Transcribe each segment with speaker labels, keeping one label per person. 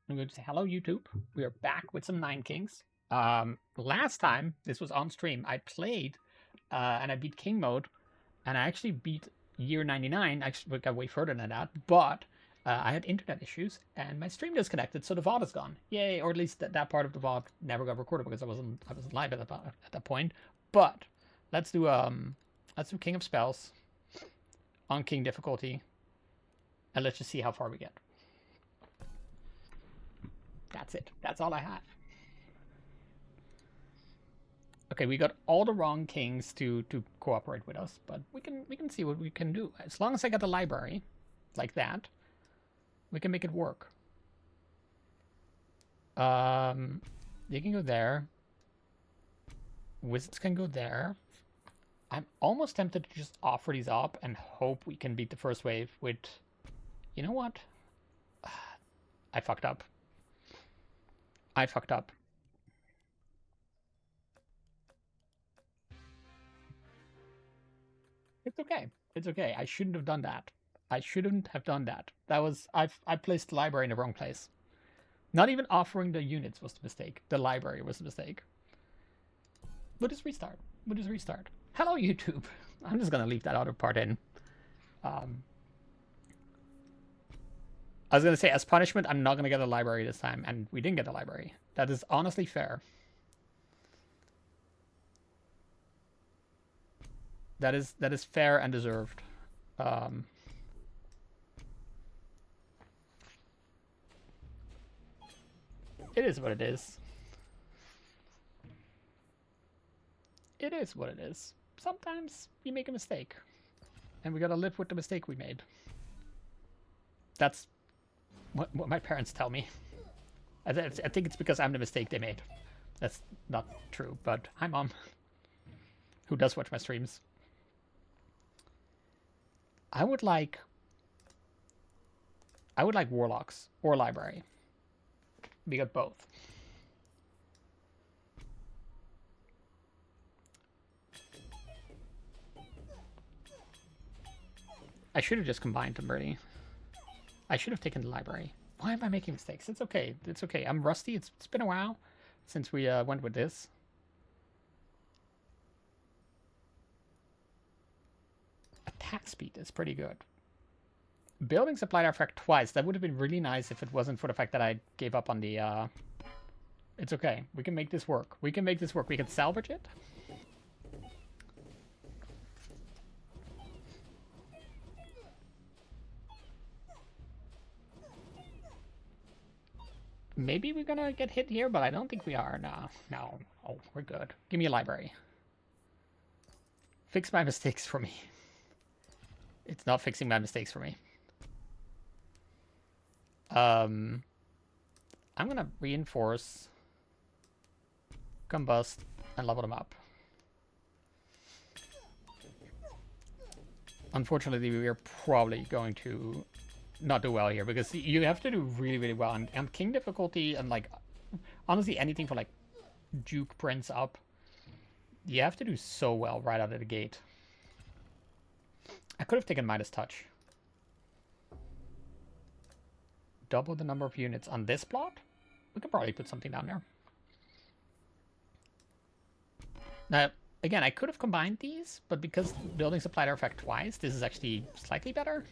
Speaker 1: I'm going to say hello, YouTube. We are back with some Nine Kings. Last time this was on stream, I played and I beat King mode, and I actually beat year 99. Actually, we got way further than that, but I had internet issues and my stream disconnected, so the VOD is gone. Yay! Or at least that part of the VOD never got recorded because I wasn't live at that point. But let's do King of Spells on King difficulty, and let's just see how far we get. That's it. That's all I have. Okay, we got all the wrong kings to cooperate with us, but we can see what we can do. As long as I got the library, like that, we can make it work. They can go there. Wizards can go there. I'm almost tempted to just offer these up and hope we can beat the first wave with... You know what? I fucked up. I fucked up. It's okay. It's okay. I shouldn't have done that. I shouldn't have done that. That was... I placed the library in the wrong place. Not even offering the units was the mistake. The library was the mistake. We'll just restart. We'll just restart. Hello, YouTube. I'm just gonna leave that other part in. I was gonna say, as punishment, I'm not gonna get a library this time, and we didn't get a library. That is honestly fair. That is fair and deserved. It is what it is. It is what it is. Sometimes you make a mistake, and we gotta live with the mistake we made. That's what my parents tell me. I think it's because I'm the mistake they made. That's not true, but hi, Mom, who does watch my streams. I would like Warlocks or Library. We got both. I should have just combined them, really. I should have taken the Library. Why am I making mistakes? It's okay. It's okay. I'm rusty. It's been a while since we went with this. Attack speed is pretty good. Building supplied artifact twice. That would have been really nice if it wasn't for the fact that I gave up on the... It's okay. We can make this work. We can make this work. We can salvage it. Maybe we're gonna get hit here, but I don't think we are. No. Oh, we're good. Give me a library. Fix my mistakes for me. It's not fixing my mistakes for me. I'm gonna reinforce, combust, and level them up. Unfortunately, we are probably going to not do well here, because you have to do really, really well. And King difficulty, and like, honestly, anything for like Duke Prince up, you have to do so well right out of the gate. I could have taken Midas Touch. Double the number of units on this plot? We could probably put something down there. Now, again, I could have combined these, but because building supplied artifact twice, this is actually slightly better.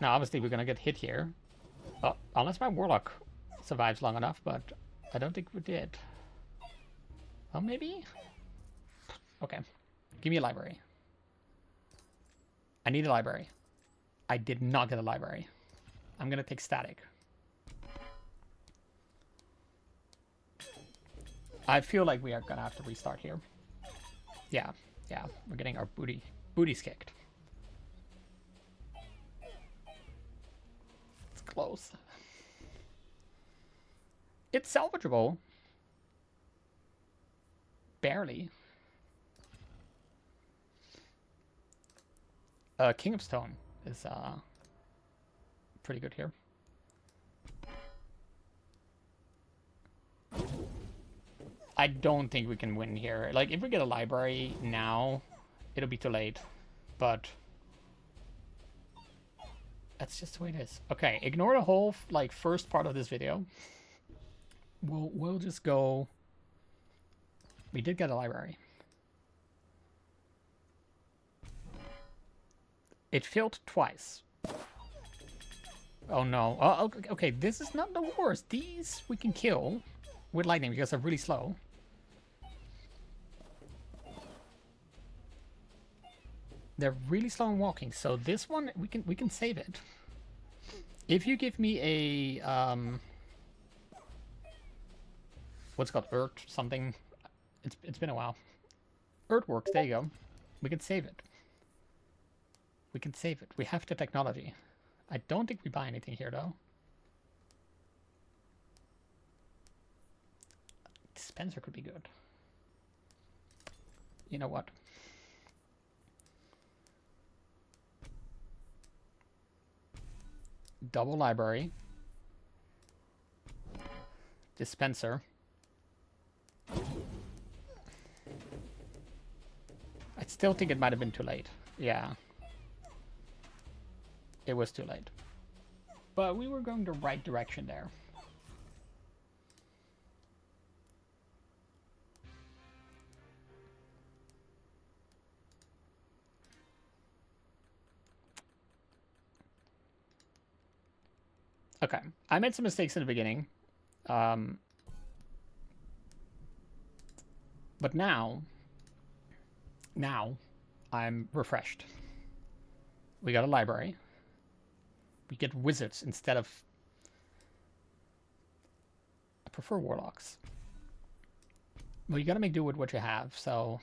Speaker 1: Now, obviously, we're going to get hit here. Unless my Warlock survives long enough, but I don't think we did. Oh, maybe? Okay. Give me a library. I need a library. I did not get a library. I'm going to take static. I feel like we are going to have to restart here. Yeah. We're getting our booties kicked. It's close. It's salvageable. Barely. King of Stone is pretty good here. I don't think we can win here. Like, if we get a library now, it'll be too late. But That's just the way it is. Okay, ignore the whole like first part of this video. We'll just go. We did get a library. It failed twice. Oh no. Oh, okay, this is not the worst. These we can kill with lightning because they're really slow. They're really slow in walking, so this one we can save it. If you give me a what's it called, Earth something? It's been a while. Earthworks, there you go. We can save it. We can save it. We have the technology. I don't think we buy anything here though. Dispenser could be good. You know what? Double library. Dispenser. I still think it might have been too late. Yeah. It was too late. But we were going the right direction there. Okay, I made some mistakes in the beginning. But now I'm refreshed. We got a library. We get wizards instead of... I prefer warlocks. Well, you gotta make do with what you have, so...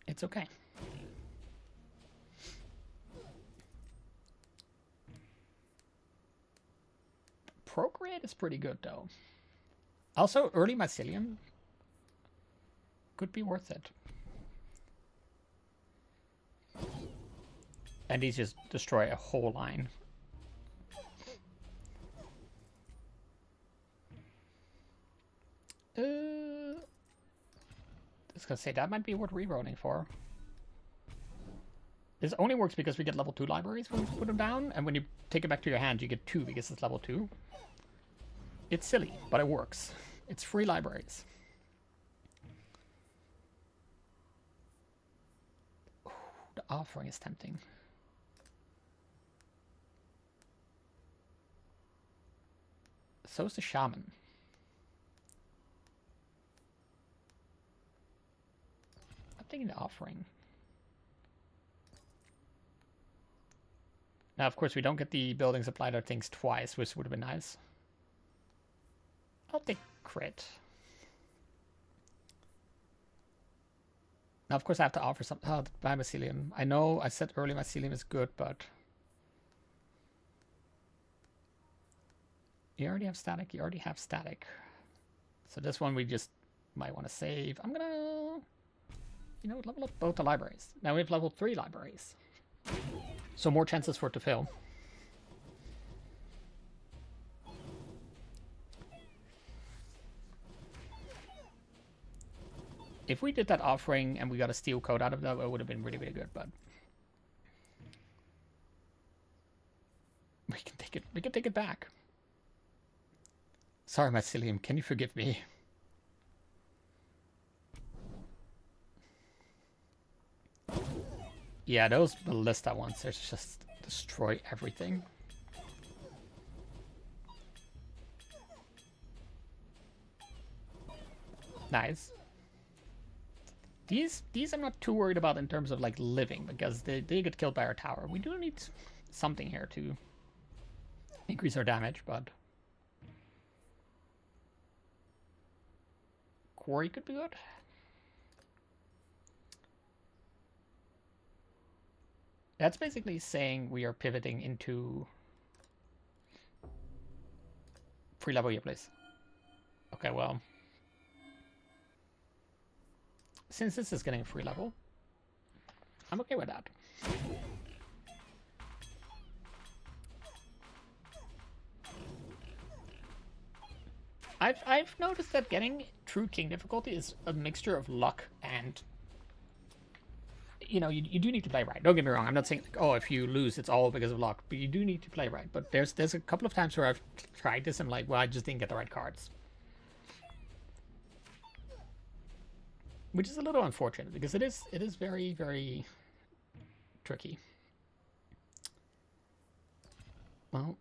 Speaker 1: It's okay. Procreate is pretty good, though. Also, early mycelium could be worth it. And these just destroy a whole line. I was gonna say, that might be worth rerolling for. This only works because we get level 2 libraries when we put them down, and when you take it back to your hand, you get 2 because it's level 2. It's silly, but it works. It's free libraries. Ooh, the offering is tempting. So is the shaman. I'm thinking the offering. Now, of course, we don't get the building supply or things twice, which would have been nice. I'll take crit. Now, of course, I have to offer some... Oh, buy mycelium. I know I said earlier mycelium is good, but... You already have static. You already have static. So this one we just might want to save. I'm gonna... You know, level up both the libraries. Now we have level 3 libraries. So more chances for it to fail. If we did that offering and we got a steel coat out of that, it would have been really, really good, but... We can take it back. Sorry, mycelium, can you forgive me? Yeah, those ballista ones, they just destroy everything. Nice. These I'm not too worried about in terms of like living, because they get killed by our tower. We do need something here to increase our damage, but... Quarry could be good. That's basically saying we are pivoting into free level here, please. Okay, well, since this is getting free level, I'm okay with that. I've noticed that getting true king difficulty is a mixture of luck and you know, you do need to play right. Don't get me wrong. I'm not saying like, oh, if you lose, it's all because of luck. But you do need to play right. But there's a couple of times where I've tried this and I'm like, well, I just didn't get the right cards, which is a little unfortunate because it is very, very tricky. Well,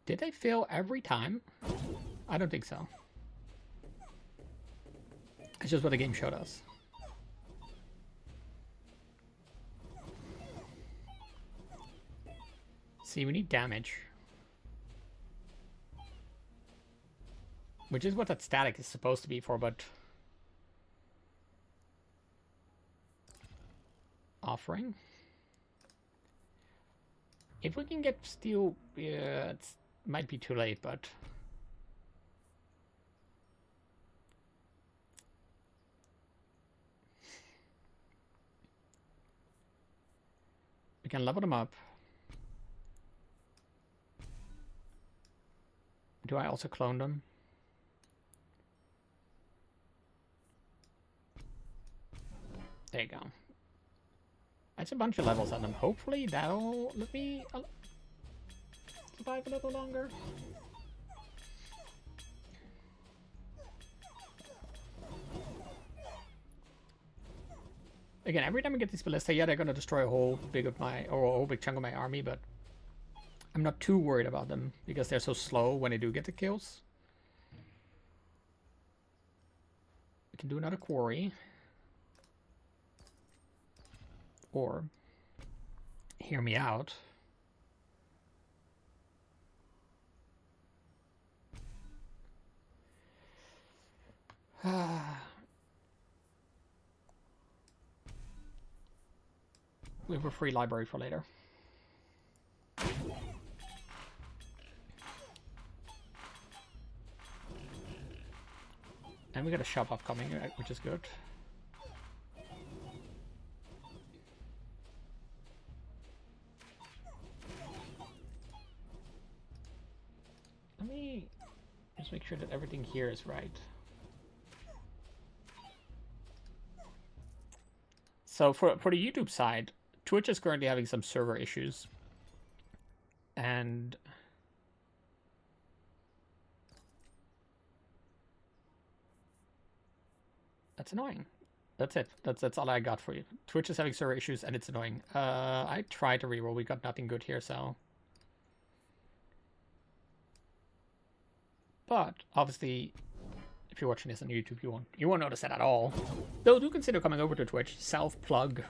Speaker 1: did they fail every time? I don't think so. It's just what the game showed us. See, we need damage. Which is what that static is supposed to be for, but... Offering? If we can get steel... Yeah, it might be too late, but... We can level them up. Do I also clone them? There you go. That's a bunch of levels on them. Hopefully that'll let me survive a little longer. Again, every time I get these ballista, yeah, they're gonna destroy a whole big chunk of my army, but I'm not too worried about them because they're so slow when they do get the kills. We can do another quarry. Or, hear me out. We have a free library for later. And we got a shop upcoming, which is good. Let me just make sure that everything here is right. So for the YouTube side, Twitch is currently having some server issues. And that's annoying. That's it. That's all I got for you. Twitch is having server issues and it's annoying. I tried to reroll. We got nothing good here, so. But obviously, if you're watching this on YouTube, you won't notice that at all. Though do consider coming over to Twitch. Self-plug,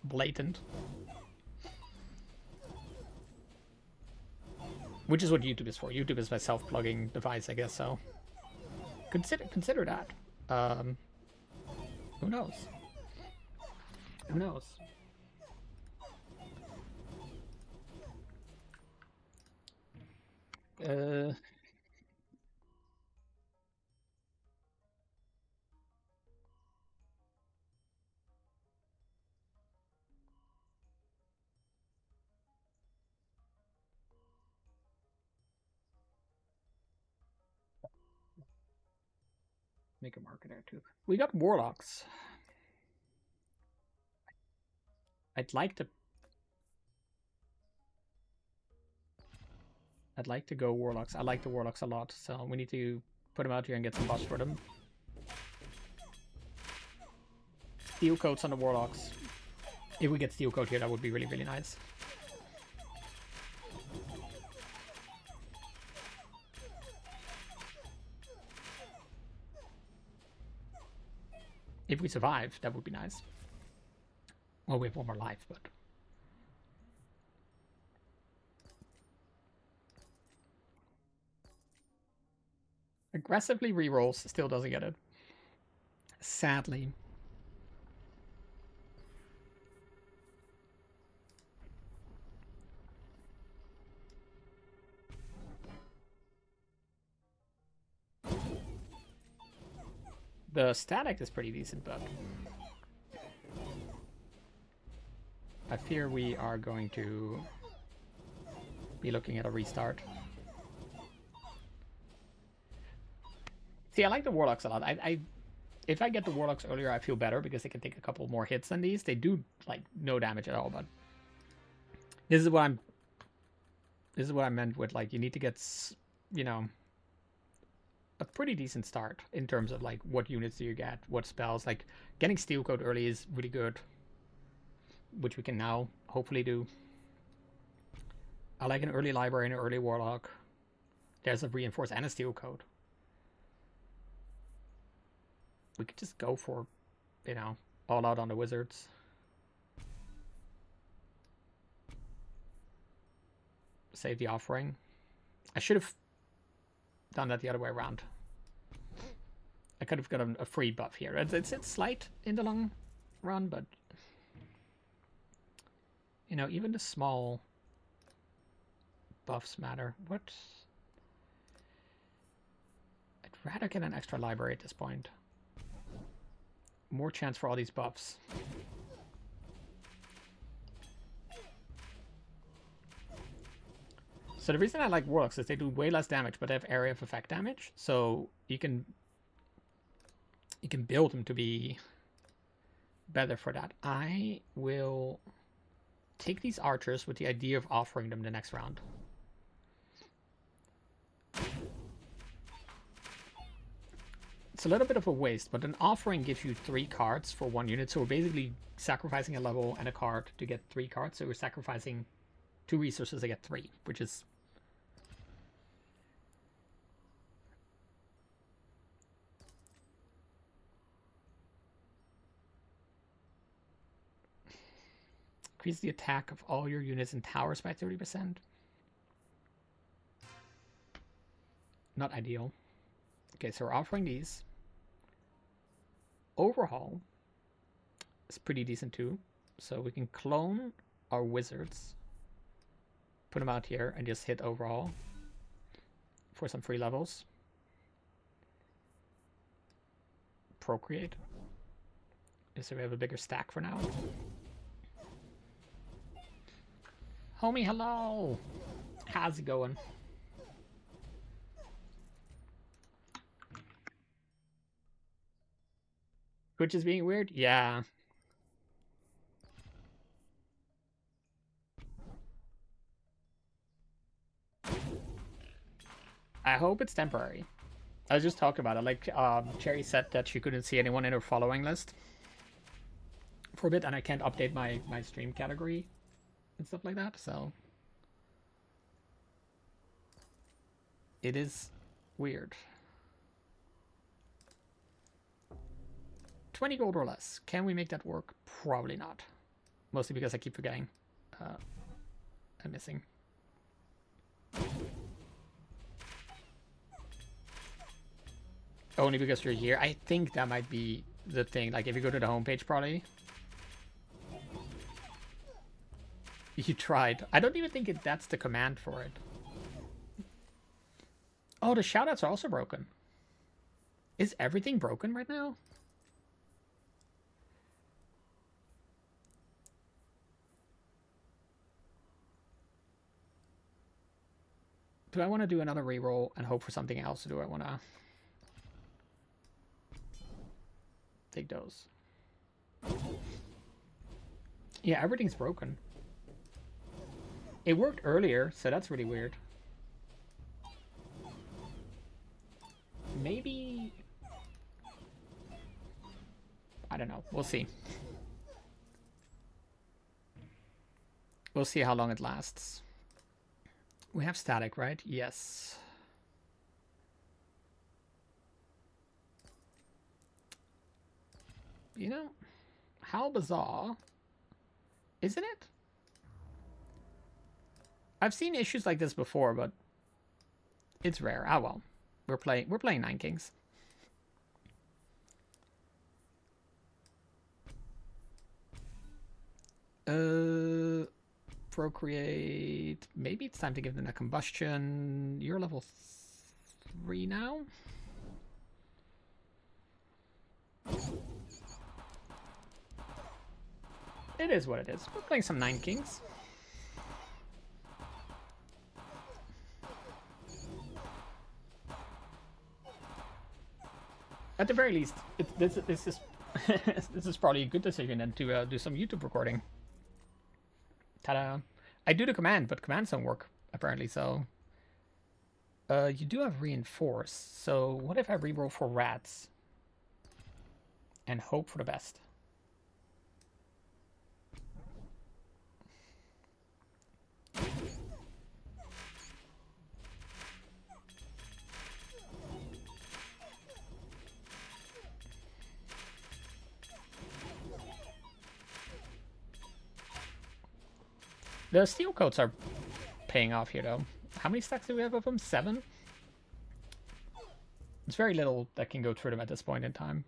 Speaker 1: blatant. Which is what YouTube is for. YouTube is my self-plugging device, I guess. So consider that. Who knows? Who knows? Make a marker there too. We got warlocks. I'd like to go warlocks. I like the warlocks a lot, so we need to put them out here and get some buffs for them. Steel coats on the warlocks. If we get steel coat here, that would be really, really nice. If we survive, that would be nice. Well, we have one more life, but... Aggressively rerolls, still doesn't get it. Sadly. The static is pretty decent, but I fear we are going to be looking at a restart. See, I like the warlocks a lot. If if I get the Warlocks earlier, I feel better because they can take a couple more hits than these. They do like no damage at all, but this is what I meant with like you need to get, you know, a pretty decent start in terms of like what units do you get, what spells. Like getting Steel Coat early is really good, which we can now hopefully do. I like an early Library and an early Warlock. There's a Reinforce and a Steel Coat. We could just go for, you know, all out on the Wizards. Save the Offering. I should have done that the other way around. I could have gotten a free buff here. It's slight in the long run, but you know, even the small buffs matter. What? I'd rather get an extra library at this point. More chance for all these buffs. So the reason I like Warlocks is they do way less damage, but they have area of effect damage. So you can build them to be better for that. I will take these archers with the idea of offering them the next round. It's a little bit of a waste, but an offering gives you 3 cards for 1 unit. So we're basically sacrificing a level and a card to get 3 cards. So we're sacrificing 2 resources to get 3, which is increase the attack of all your units and towers by 30%. Not ideal. Okay, so we're offering these. Overhaul is pretty decent too. So we can clone our wizards, put them out here, and just hit overhaul for some free levels. Procreate. So we have a bigger stack for now. Homie, hello! How's it going? Twitch is being weird? Yeah. I hope it's temporary. I was just talking about it. Like, Cherry said that she couldn't see anyone in her following list for a bit, and I can't update my stream category and stuff like that, so it is weird. 20 gold or less. Can we make that work? Probably not. Mostly because I keep forgetting. I'm missing. Only because you're here. I think that might be the thing. Like, if you go to the homepage, probably. You tried. I don't even think that's the command for it. Oh, the shoutouts are also broken. Is everything broken right now? Do I want to do another reroll and hope for something else, or do I want to take those? Yeah, everything's broken. It worked earlier, so that's really weird. Maybe... I don't know. We'll see. We'll see how long it lasts. We have static, right? Yes. You know, how bizarre, isn't it? I've seen issues like this before, but it's rare. Ah well. We're playing Nine Kings. Procreate. Maybe it's time to give them a combustion. You're level 3 now. It is what it is. We're playing some Nine Kings. At the very least, this is this is probably a good decision then to do some YouTube recording. Ta-da! I do the command, but commands don't work apparently. So you do have reinforce. So what if I reroll for rats and hope for the best? The steel coats are paying off here, though. How many stacks do we have of them? 7? It's very little that can go through them at this point in time.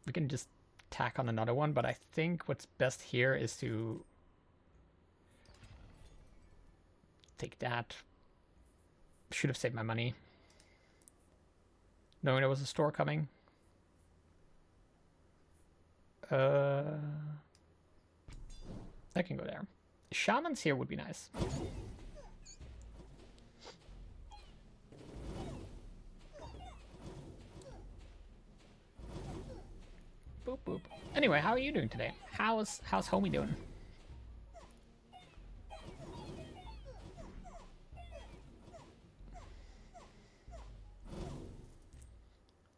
Speaker 1: We can just tack on another one, but I think what's best here is to take that. Should have saved my money, knowing there was a store coming. I can go there. Shamans here would be nice. Boop boop. Anyway, how are you doing today? How's homie doing?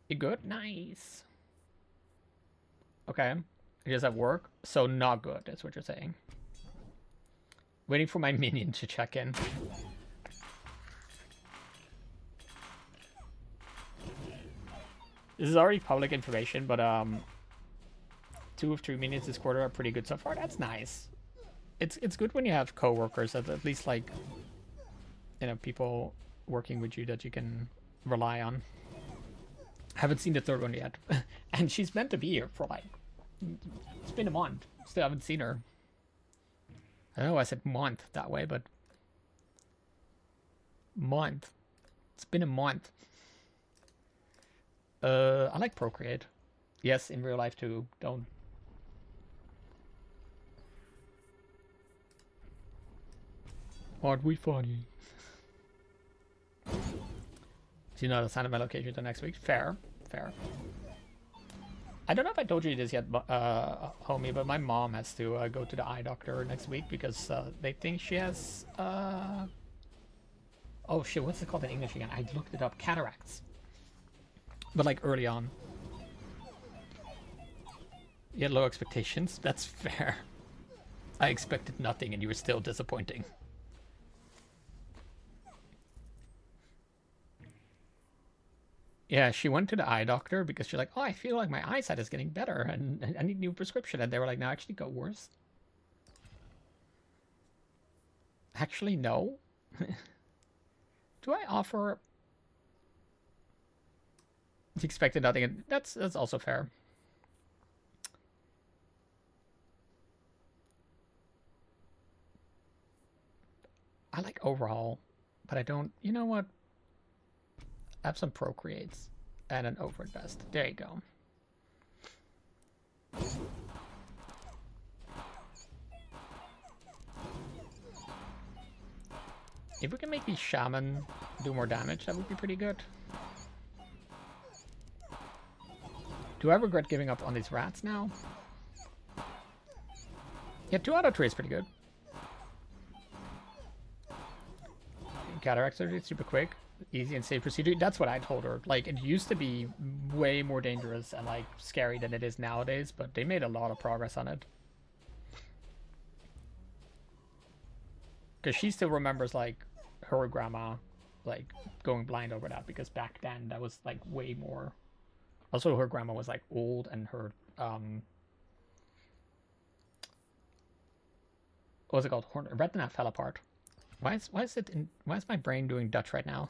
Speaker 1: You good? Nice. Okay. He does have work, so not good, that's what you're saying. Waiting for my minion to check in. This is already public information, but 2 of 3 minions this quarter are pretty good so far. That's nice. It's good when you have co-workers, at least like, you know, people working with you that you can rely on. Haven't seen the 3rd one yet. And she's meant to be here for like, it's been a month. Still haven't seen her. I know I said month that way, but month. It's been a month. I like Procreate. Yes, in real life too. Don't. Aren't we funny? So you know, assign my location until next week. Fair, fair. I don't know if I told you this yet, homie, but my mom has to go to the eye doctor next week because they think she has, oh shit, what's it called in English again? I looked it up, cataracts. But like early on. You had low expectations? That's fair. I expected nothing and you were still disappointing. Yeah, she went to the eye doctor because she's like, oh, I feel like my eyesight is getting better and I need a new prescription. And they were like, no, actually got worse. Actually, no. Do I offer... She expected nothing. That's also fair. I like overhaul, but I don't... You know what? I have some Procreates and an Overinvest. There you go. If we can make these shaman do more damage, that would be pretty good. Do I regret giving up on these rats now? Yeah, 2 out of 3 is pretty good. Cataract surgery is super quick. Easy and safe procedure. That's what I told her. Like, it used to be way more dangerous and like scary than it is nowadays, but they made a lot of progress on it. Because she still remembers like her grandma like going blind over that, because back then that was like way more. Also, her grandma was like old and her what's it called? Retina fell apart. Why is my brain doing Dutch right now?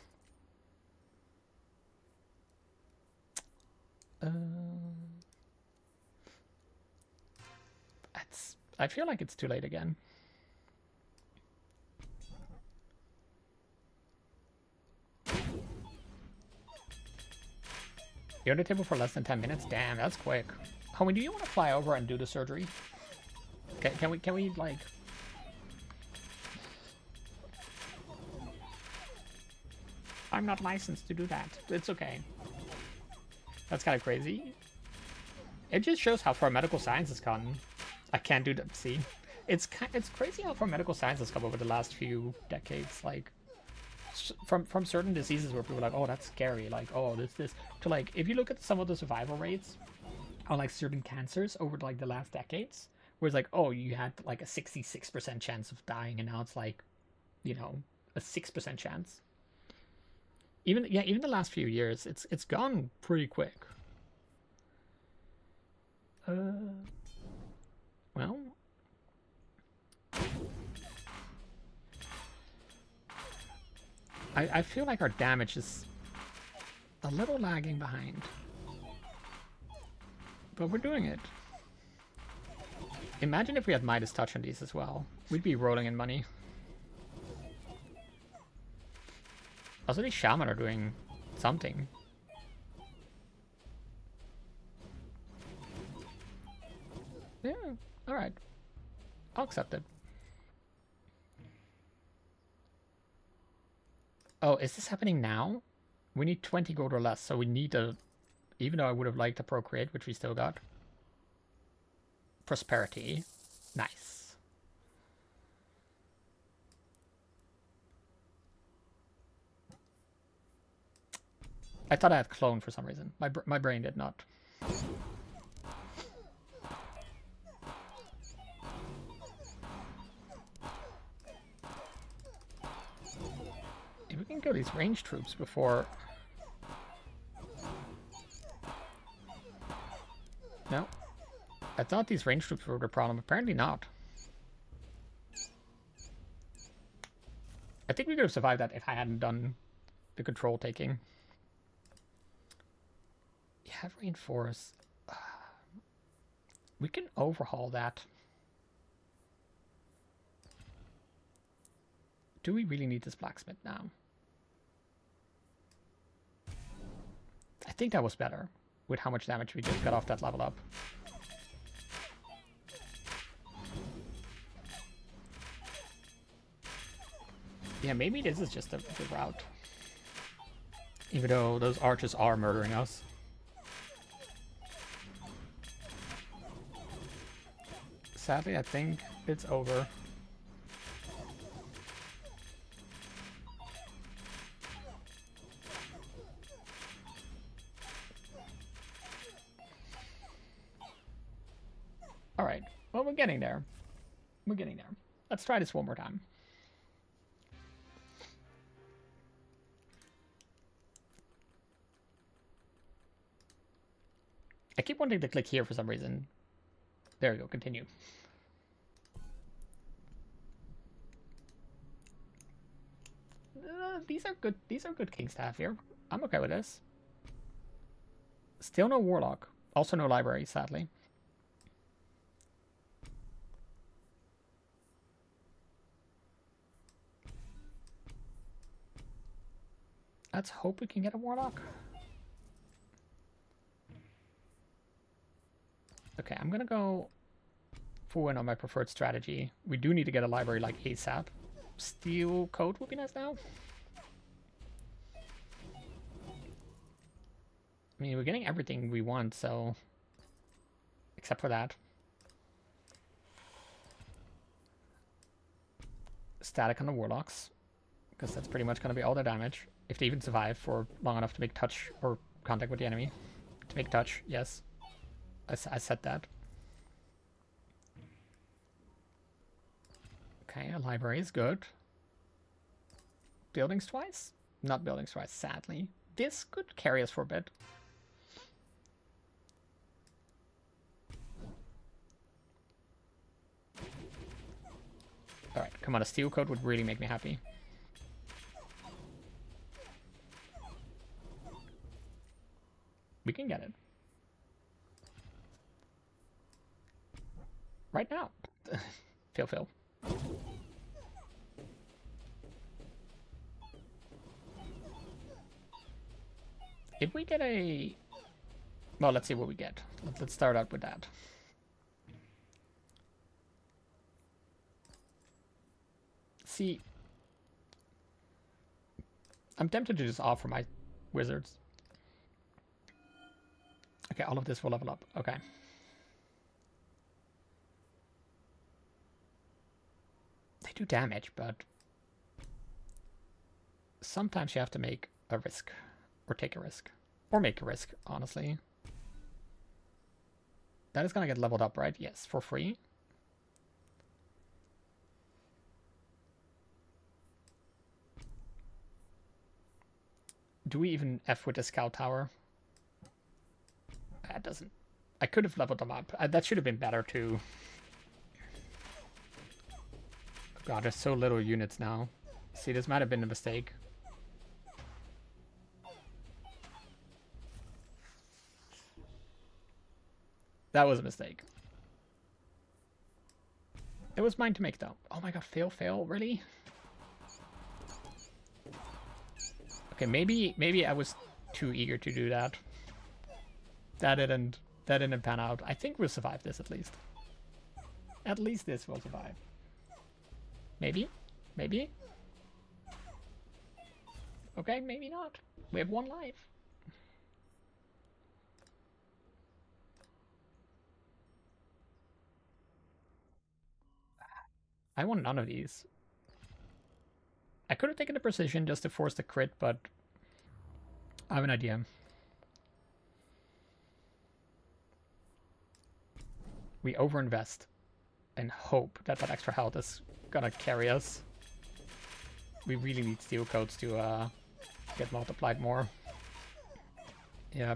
Speaker 1: I feel like it's too late again. You're on the table for less than 10 minutes? Damn, that's quick. Homie, do you want to fly over and do the surgery? Can we like... I'm not licensed to do that. It's okay. That's kind of crazy. It just shows how far medical science has gone. I can't do that. See, it's crazy how far medical science has come over the last few decades. Like, from certain diseases where people are like, oh, that's scary. Like, oh, this to like, if you look at some of the survival rates on like certain cancers over like the last decades, where it's like, oh, you had like a 66% chance of dying, and now it's like, you know, a 6% chance. Even the last few years, it's gone pretty quick. Well, I feel like our damage is a little lagging behind, but we're doing it. Imagine if we had Midas Touch on these as well. We'd be rolling in money. Also, these Shaman are doing something. Yeah, alright. I'll accept it. Oh, is this happening now? We need 20 gold or less, so we need a... Even though I would have liked to procreate, which we still got. Prosperity. Nice. I thought I had clone for some reason. My brain did not. If we can kill these range troops before... No. I thought these range troops were the problem. Apparently not. I think we could have survived that if I hadn't done the control taking. You have reinforce. We can overhaul that. Do we really need this blacksmith now? I think that was better with how much damage we just got off that level up. Yeah, maybe this is just the route. Even though those archers are murdering us. Sadly, I think it's over. Alright, well, we're getting there. We're getting there. Let's try this one more time. I keep wanting to click here for some reason. There we go, continue. These are good. These are good king staff here. I'm okay with this. Still no warlock. Also no library, sadly. Let's hope we can get a warlock. Okay, I'm gonna go forward on my preferred strategy. We do need to get a library like ASAP. Steel coat would be nice now. I mean, we're getting everything we want, so... Except for that. Static on the warlocks. Because that's pretty much going to be all their damage. If they even survive for long enough to make touch or contact with the enemy. To make touch, yes. I said that. Okay, a library is good. Buildings twice? Not buildings twice, sadly. This could carry us for a bit. Alright, come on, a steel coat would really make me happy. We can get it. Right now. Phil. If we get a... Well, let's see what we get. Let's start out with that. See, I'm tempted to just offer my wizards. Okay, all of this will level up. Okay. They do damage, but sometimes you have to make a risk. Or take a risk. Or make a risk, honestly. That is gonna get leveled up, right? Yes, for free. Do we even F with the scout tower? That doesn't... I could have leveled them up. That should have been better too. God, there's so little units now. See, this might have been a mistake. That was a mistake. It was mine to make though. Oh my god, fail, really? Okay, maybe I was too eager to do that. That didn't pan out. I think we'll survive this at least. At least this will survive. Maybe? Maybe? Okay, maybe not. We have 1 life. I want none of these. I could have taken the precision just to force the crit, but I have an idea. We overinvest and hope that that extra health is gonna carry us. We really need steel coats to get multiplied more. Yeah.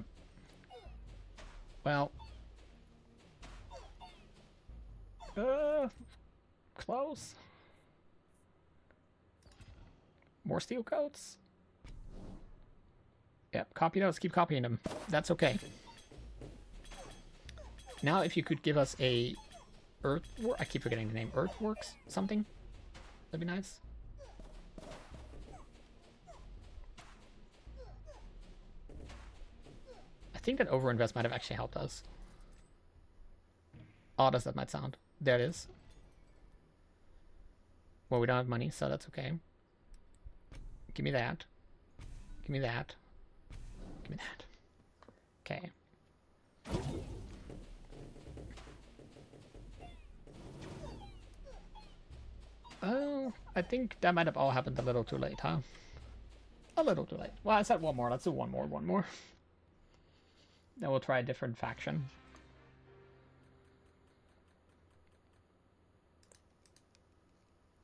Speaker 1: Well. Close. More steel coats. Yep, copy those, keep copying them. That's okay. Now if you could give us a I keep forgetting the name. Earthworks? Something? That'd be nice. I think that overinvest might have actually helped us. Odd as that might sound. There it is. Well, we don't have money, so that's okay. Give me that. Give me that. Give me that. Okay. Oh, I think that might have all happened a little too late, huh? A little too late. Well, I said 1 more. Let's do 1 more, 1 more. Then we'll try a different faction.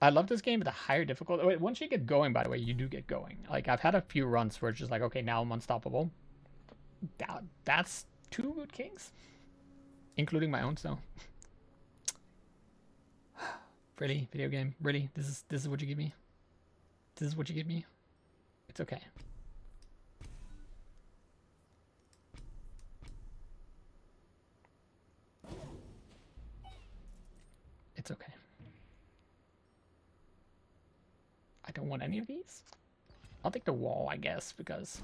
Speaker 1: I love this game with a higher difficulty. Wait, once you get going, by the way, you do get going. Like, I've had a few runs where it's just like, okay, now I'm unstoppable. That's 2 good kings. Including my own, so. Really? Video game? Really? This is what you give me? This is what you give me? It's okay. It's okay. I don't want any of these. I'll take the wall, I guess, because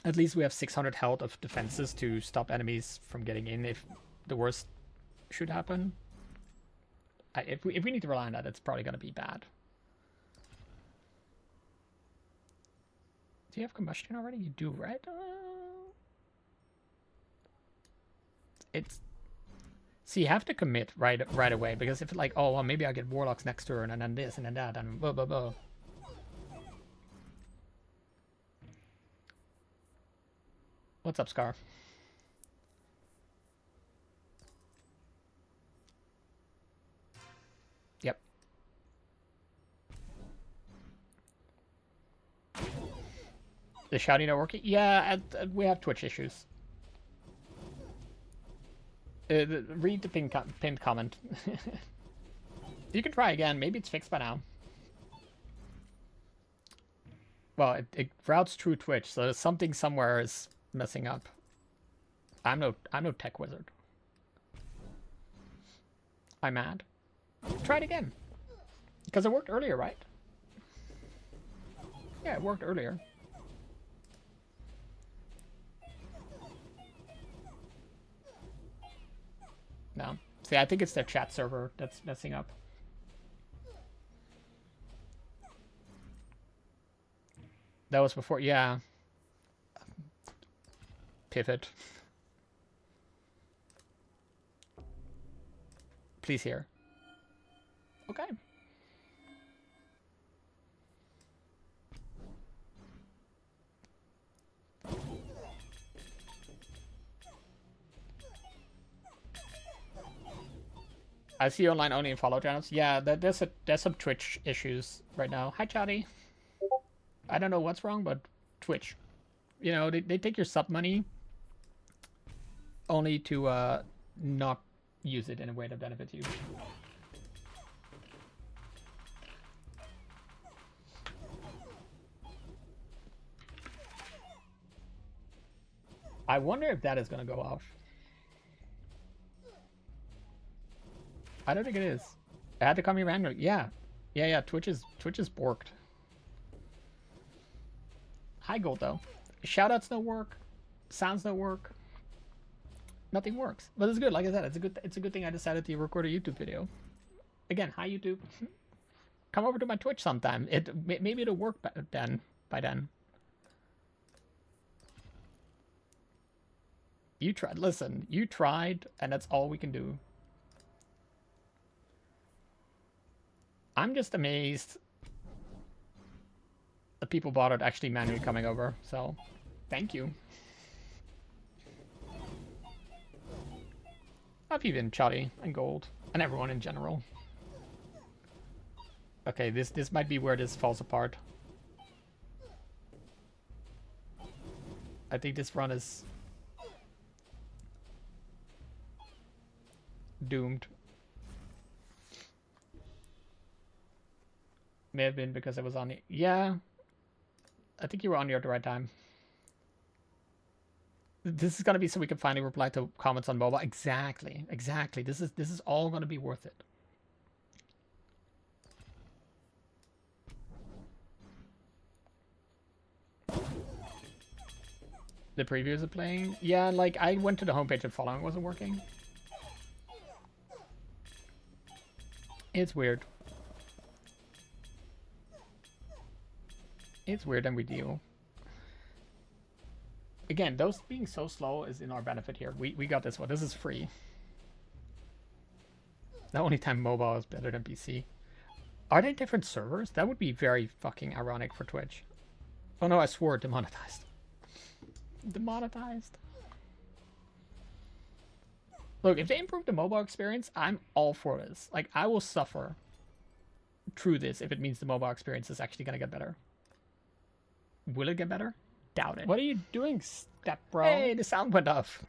Speaker 1: at least we have 600 health of defenses to stop enemies from getting in if the worst should happen. If we need to rely on that, it's probably going to be bad. Do you have combustion already? You do, right? It's... So you have to commit right away, because if it's like, oh, well, maybe I get warlocks next turn, and then this, and then that, and blah, blah, blah. What's up, Scar? Yep. The shouting not working? Yeah, we have Twitch issues. Read the pinned comment. You can try again. Maybe it's fixed by now. Well, it routes through Twitch, so something somewhere is messing up. I'm no tech wizard. I'm mad. Try it again. Because it worked earlier, right? Yeah, it worked earlier. No. See, I think it's their chat server that's messing up. That was before, yeah. Pivot. Please hear. Okay. I see you online only in follow channels. Yeah, there's some Twitch issues right now. Hi, Chatty. I don't know what's wrong, but Twitch. You know, they take your sub money only to not use it in a way that benefits you. I wonder if that is going to go off. I don't think it is. It had to come here randomly. Yeah. Yeah. Twitch is borked. Hi, Gold, though. Shoutouts don't work. Sounds don't work. Nothing works. But it's good. Like I said, it's a good thing I decided to record a YouTube video. Again, hi, YouTube. Come over to my Twitch sometime. Maybe it'll work by then. You tried. Listen, you tried, and that's all we can do. I'm just amazed that people bothered actually manually coming over. So, thank you. I've even Chatty and Gold and everyone in general. Okay, this might be where this falls apart. I think this run is doomed. May have been because I was on the... Yeah. I think you were on here at the right time. This is going to be so we can finally reply to comments on mobile. Exactly. This is all going to be worth it. The previews are playing? Yeah, like I went to the homepage and following wasn't working. It's weird. It's weird and we deal. Again, those being so slow is in our benefit here. We got this one. This is free. The only time mobile is better than PC. Are they different servers? That would be very fucking ironic for Twitch. Oh no, I swore demonetized. Demonetized. Look, if they improve the mobile experience, I'm all for this. Like, I will suffer through this if it means the mobile experience is actually gonna get better. Will it get better? Doubt it.
Speaker 2: What are you doing, step bro?
Speaker 1: Hey, the sound went off.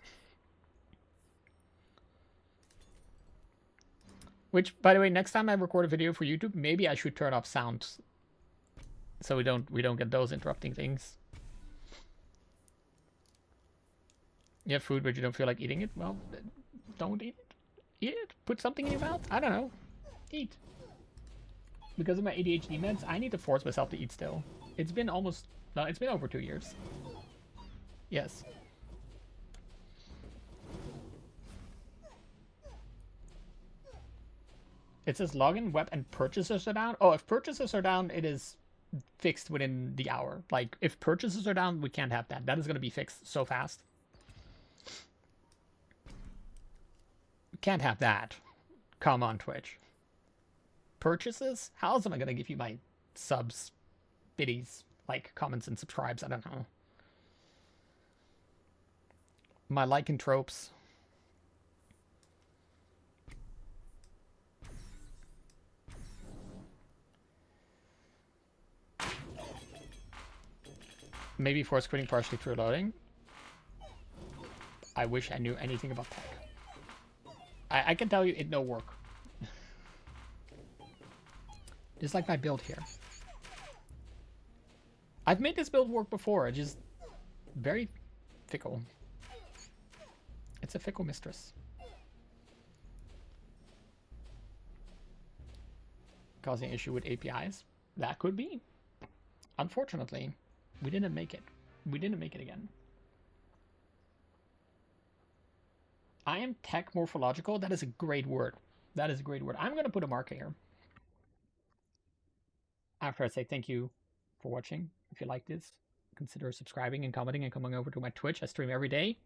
Speaker 1: Which, by the way, next time I record a video for YouTube, maybe I should turn off sounds, so we don't get those interrupting things. You have food, but you don't feel like eating it. Well, don't eat it. Eat it. Put something in your mouth. I don't know. Eat. Because of my ADHD meds, I need to force myself to eat still. It's been almost... No, it's been over 2 years. Yes. It says login, web, and purchases are down. Oh, if purchases are down, it is fixed within the hour. Like, if purchases are down, we can't have that. That is going to be fixed so fast. Can't have that. Come on, Twitch. Purchases? How else am I going to give you my subs, biddies, like comments and subscribes? I don't know. My lycanthropes. Maybe force quitting partially through loading. I wish I knew anything about tech. I can tell you it no work. Just like my build here. I've made this build work before. It's just very fickle. It's a fickle mistress. Causing issue with APIs? That could be. Unfortunately, we didn't make it. We didn't make it again. I am tech morphological. That is a great word. That is a great word. I'm going to put a marker here. After I say thank you for watching. If you like this, consider subscribing and commenting and coming over to my Twitch. I stream every day.